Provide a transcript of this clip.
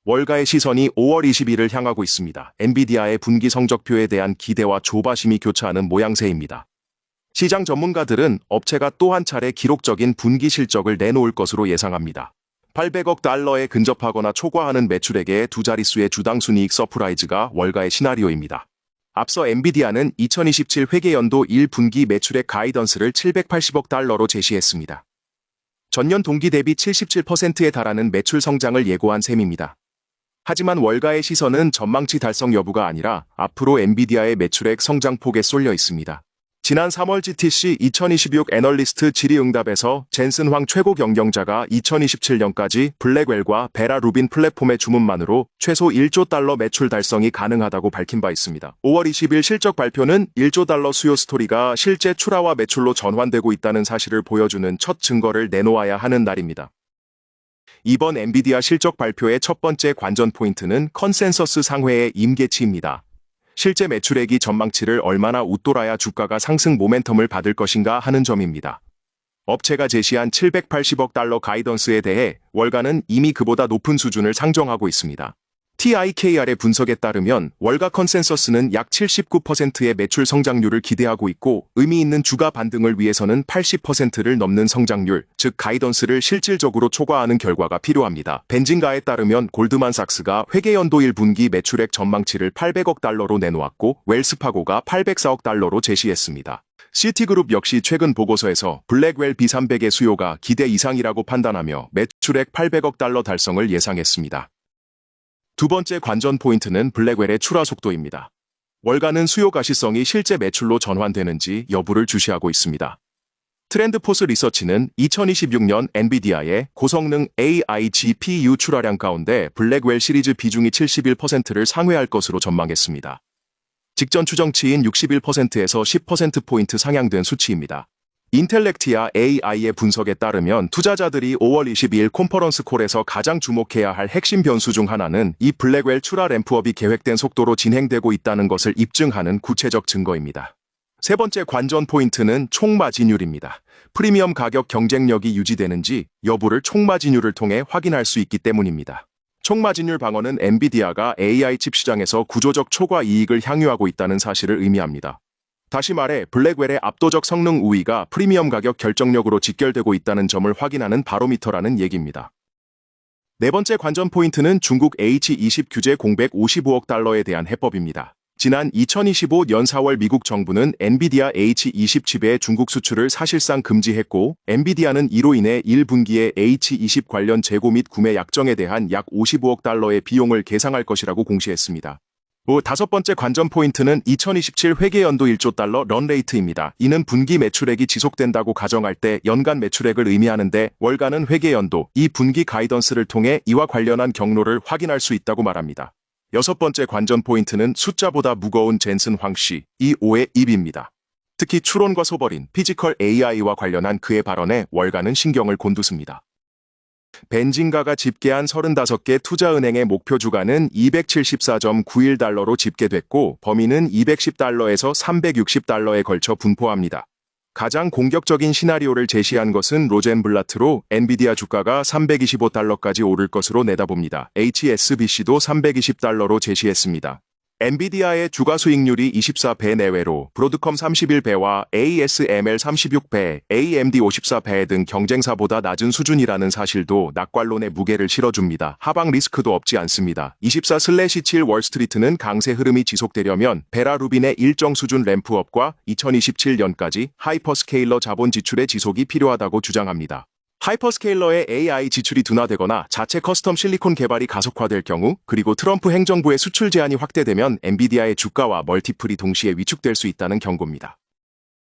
월가의 시선이 5월 20일을 향하고 있습니다. 엔비디아의 분기 성적표에 대한 기대와 조바심이 교차하는 모양새입니다. 시장 전문가들은 업체가 또 한 차례 기록적인 분기 실적을 내놓을 것으로 예상합니다. 800억 달러에 근접하거나 초과하는 매출액의 두 자릿수의 주당 순이익 서프라이즈가 월가의 시나리오입니다. 앞서 엔비디아는 2027 회계연도 1분기 매출액 가이던스를 780억 달러로 제시했습니다. 전년 동기 대비 77%에 달하는 매출 성장을 예고한 셈입니다. 하지만 월가의 시선은 전망치 달성 여부가 아니라 앞으로 엔비디아의 매출액 성장폭에 쏠려 있습니다. 지난 3월 GTC 2026 애널리스트 질의응답에서 젠슨 황 최고 경영자가 2027년까지 블랙웰과 베라 루빈 플랫폼의 주문만으로 최소 1조 달러 매출 달성이 가능하다고 밝힌 바 있습니다. 5월 20일 실적 발표는 1조 달러 수요 스토리가 실제 출하와 매출로 전환되고 있다는 사실을 보여주는 첫 증거를 내놓아야 하는 날입니다. 이번 엔비디아 실적 발표의 첫 번째 관전 포인트는 컨센서스 상회의 임계치입니다. 실제 매출액이 전망치를 얼마나 웃돌아야 주가가 상승 모멘텀을 받을 것인가 하는 점입니다. 업체가 제시한 780억 달러 가이던스에 대해 월가는 이미 그보다 높은 수준을 상정하고 있습니다. TIKR의 분석에 따르면 월가 컨센서스는 약 79%의 매출 성장률을 기대하고 있고 의미 있는 주가 반등을 위해서는 80%를 넘는 성장률, 즉 가이던스를 실질적으로 초과하는 결과가 필요합니다. 벤진가에 따르면 골드만삭스가 회계연도 1분기 매출액 전망치를 800억 달러로 내놓았고 웰스파고가 804억 달러로 제시했습니다. 시티그룹 역시 최근 보고서에서 블랙웰 B300의 수요가 기대 이상이라고 판단하며 매출액 800억 달러 달성을 예상했습니다. 두 번째 관전 포인트는 블랙웰의 출하 속도입니다. 월가는 수요 가시성이 실제 매출로 전환되는지 여부를 주시하고 있습니다. 트렌드포스 리서치는 2026년 엔비디아의 고성능 AI GPU 출하량 가운데 블랙웰 시리즈 비중이 71%를 상회할 것으로 전망했습니다. 직전 추정치인 61%에서 10%포인트 상향된 수치입니다. 인텔렉티아 AI의 분석에 따르면 투자자들이 5월 22일 컨퍼런스 콜에서 가장 주목해야 할 핵심 변수 중 하나는 이 블랙웰 출하 램프업이 계획된 속도로 진행되고 있다는 것을 입증하는 구체적 증거입니다. 세 번째 관전 포인트는 총마진율입니다. 프리미엄 가격 경쟁력이 유지되는지 여부를 총마진율을 통해 확인할 수 있기 때문입니다. 총마진율 방어는 엔비디아가 AI 칩 시장에서 구조적 초과 이익을 향유하고 있다는 사실을 의미합니다. 다시 말해 블랙웰의 압도적 성능 우위가 프리미엄 가격 결정력으로 직결되고 있다는 점을 확인하는 바로미터라는 얘기입니다. 네 번째 관전 포인트는 중국 H20 규제 공백 55억 달러에 대한 해법입니다. 지난 2025년 4월 미국 정부는 엔비디아 H20 칩의 중국 수출을 사실상 금지했고 엔비디아는 이로 인해 1분기에 H20 관련 재고 및 구매 약정에 대한 약 55억 달러의 비용을 계상할 것이라고 공시했습니다. 다섯 번째 관전 포인트는 2027 회계연도 1조 달러 런레이트입니다. 이는 분기 매출액이 지속된다고 가정할 때 연간 매출액을 의미하는데 월가는 회계연도 이 분기 가이던스를 통해 이와 관련한 경로를 확인할 수 있다고 말합니다. 여섯 번째 관전 포인트는 숫자보다 무거운 젠슨 황 씨, 이 오의 입입니다. 특히 추론과 소벌인 피지컬 AI와 관련한 그의 발언에 월가는 신경을 곤두습니다. 벤진가가 집계한 35개 투자은행의 목표 주가는 274.91달러로 집계됐고 범위는 210달러에서 360달러에 걸쳐 분포합니다. 가장 공격적인 시나리오를 제시한 것은 로젠블라트로 엔비디아 주가가 325달러까지 오를 것으로 내다봅니다. HSBC도 320달러로 제시했습니다. 엔비디아의 주가 수익률이 24배 내외로 브로드컴 31배와 ASML 36배, AMD 54배 등 경쟁사보다 낮은 수준이라는 사실도 낙관론의 무게를 실어줍니다. 하방 리스크도 없지 않습니다. 24/7 월스트리트는 강세 흐름이 지속되려면 베라 루빈의 일정 수준 램프업과 2027년까지 하이퍼스케일러 자본 지출의 지속이 필요하다고 주장합니다. 하이퍼스케일러의 AI 지출이 둔화되거나 자체 커스텀 실리콘 개발이 가속화될 경우 그리고 트럼프 행정부의 수출 제한이 확대되면 엔비디아의 주가와 멀티플이 동시에 위축될 수 있다는 경고입니다.